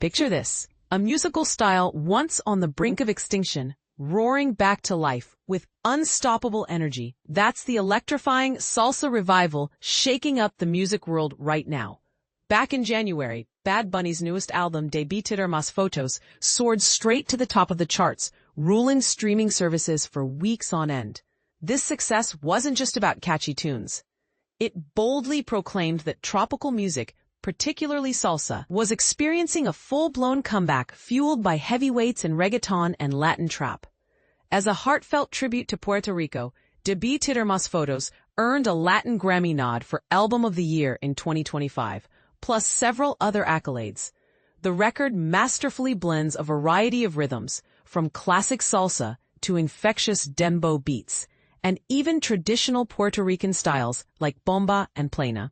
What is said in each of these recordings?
Picture this, a musical style once on the brink of extinction, roaring back to life with unstoppable energy. That's the electrifying salsa revival shaking up the music world right now. Back in January, Bad Bunny's newest album, Debí Tirar Más Fotos, soared straight to the top of the charts, ruling streaming services for weeks on end. This success wasn't just about catchy tunes. It boldly proclaimed that tropical music, particularly salsa, was experiencing a full-blown comeback fueled by heavyweights in reggaeton and Latin trap. As a heartfelt tribute to Puerto Rico, Debí Tirar Más Fotos earned a Latin Grammy nod for Album of the Year in 2025, plus several other accolades. The record masterfully blends a variety of rhythms, from classic salsa to infectious dembow beats, and even traditional Puerto Rican styles like bomba and plena.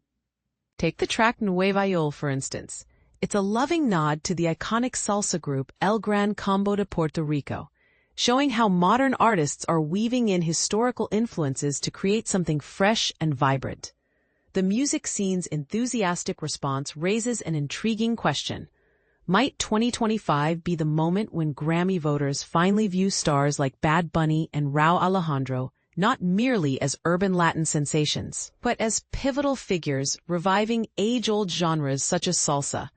Take the track Nuevayol, for instance. It's a loving nod to the iconic salsa group El Gran Combo de Puerto Rico, showing how modern artists are weaving in historical influences to create something fresh and vibrant. The music scene's enthusiastic response raises an intriguing question. Might 2025 be the moment when Grammy voters finally view stars like Bad Bunny and Rauw Alejandro not merely as urban Latin sensations, but as pivotal figures reviving age-old genres such as salsa?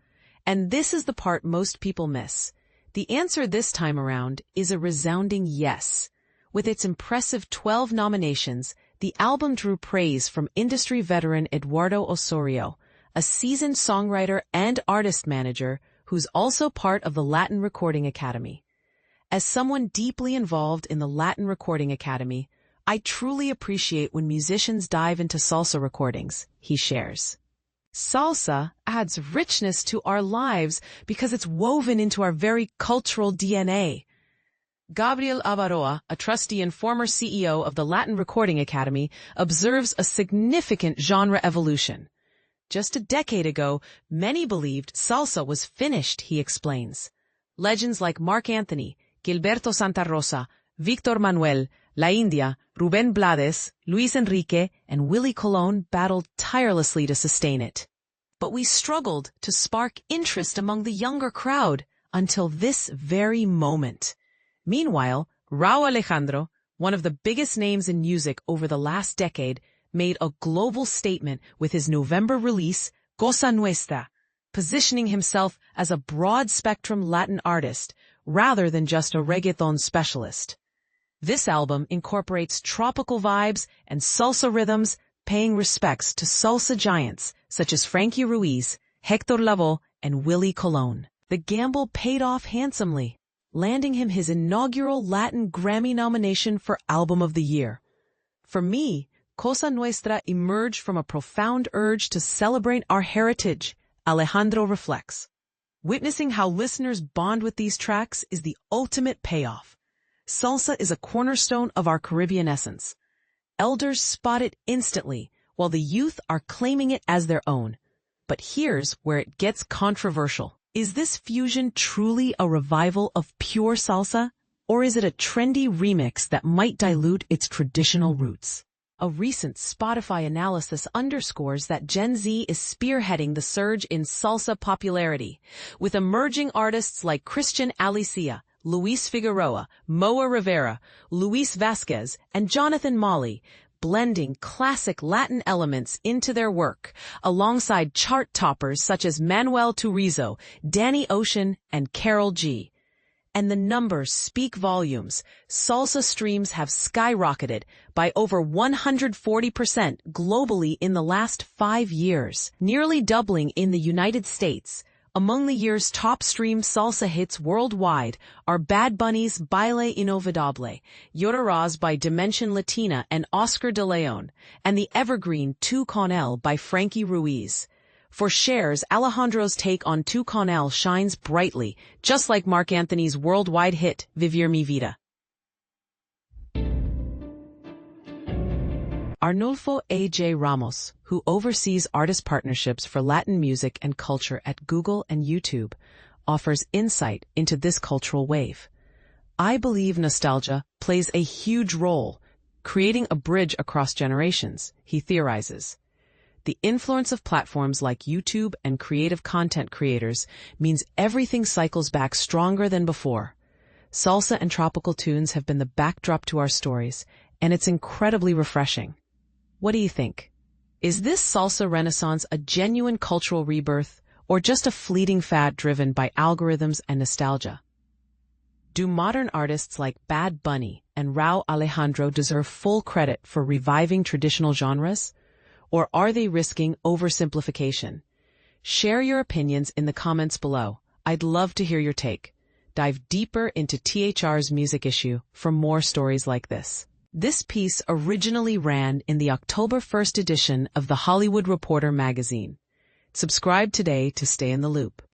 And this is the part most people miss. The answer this time around is a resounding yes. With its impressive 12 nominations, the album drew praise from industry veteran Eduardo Osorio, a seasoned songwriter and artist manager who's also part of the Latin Recording Academy. As someone deeply involved in the Latin Recording Academy, I truly appreciate when musicians dive into salsa recordings, he shares. Salsa adds richness to our lives because it's woven into our very cultural DNA. Gabriel Avaroa, a trustee and former CEO of the Latin Recording Academy, observes a significant genre evolution. Just a decade ago, many believed salsa was finished, he explains. Legends like Marc Anthony, Gilberto Santa Rosa, Víctor Manuel, La India, Rubén Blades, Luis Enrique, and Willie Colón battled tirelessly to sustain it. But we struggled to spark interest among the younger crowd until this very moment. Meanwhile, Rauw Alejandro, one of the biggest names in music over the last decade, made a global statement with his November release, Cosa, Nuestra, positioning himself as a broad-spectrum Latin artist rather than just a reggaeton specialist. This album incorporates tropical vibes and salsa rhythms, paying respects to salsa giants such as Frankie Ruiz, Héctor Lavoe, and Willie Colón. The gamble paid off handsomely, landing him his inaugural Latin Grammy nomination for Album of the Year. For me, Cosa Nuestra emerged from a profound urge to celebrate our heritage, Alejandro reflects. Witnessing how listeners bond with these tracks is the ultimate payoff. Salsa is a cornerstone of our Caribbean essence. Elders spot it instantly, while the youth are claiming it as their own. But here's where it gets controversial. Is this fusion truly a revival of pure salsa, or is it a trendy remix that might dilute its traditional roots? A recent Spotify analysis underscores that Gen Z is spearheading the surge in salsa popularity, with emerging artists like Christian Alicia, Luis Figueroa, Moa Rivera, Luis Vasquez, and Jonathan Molly, blending classic Latin elements into their work, alongside chart toppers such as Manuel Turizo, Danny Ocean, and Karol G. And the numbers speak volumes. Salsa streams have skyrocketed by over 140% globally in the last 5 years, nearly doubling in the United States. Among the year's top streamed salsa hits worldwide are Bad Bunny's Baile Inolvidable, Llorarás by Dimensión Latina and Oscar de Leon, and the evergreen Tu Con Él by Frankie Ruiz. For shares, Alejandro's take on Tu Con Él shines brightly, just like Marc Anthony's worldwide hit, Vivir mi vida. Arnulfo A.J. Ramos, who oversees artist partnerships for Latin music and culture at Google and YouTube, offers insight into this cultural wave. I believe nostalgia plays a huge role, creating a bridge across generations, he theorizes. The influence of platforms like YouTube and creative content creators means everything cycles back stronger than before. Salsa and tropical tunes have been the backdrop to our stories, and it's incredibly refreshing. What do you think? Is this salsa renaissance a genuine cultural rebirth, or just a fleeting fad driven by algorithms and nostalgia? Do modern artists like Bad Bunny and Rauw Alejandro deserve full credit for reviving traditional genres? Or are they risking oversimplification? Share your opinions in the comments below. I'd love to hear your take. Dive deeper into THR's music issue for more stories like this. This piece originally ran in the October 1st edition of The Hollywood Reporter magazine. Subscribe today to stay in the loop.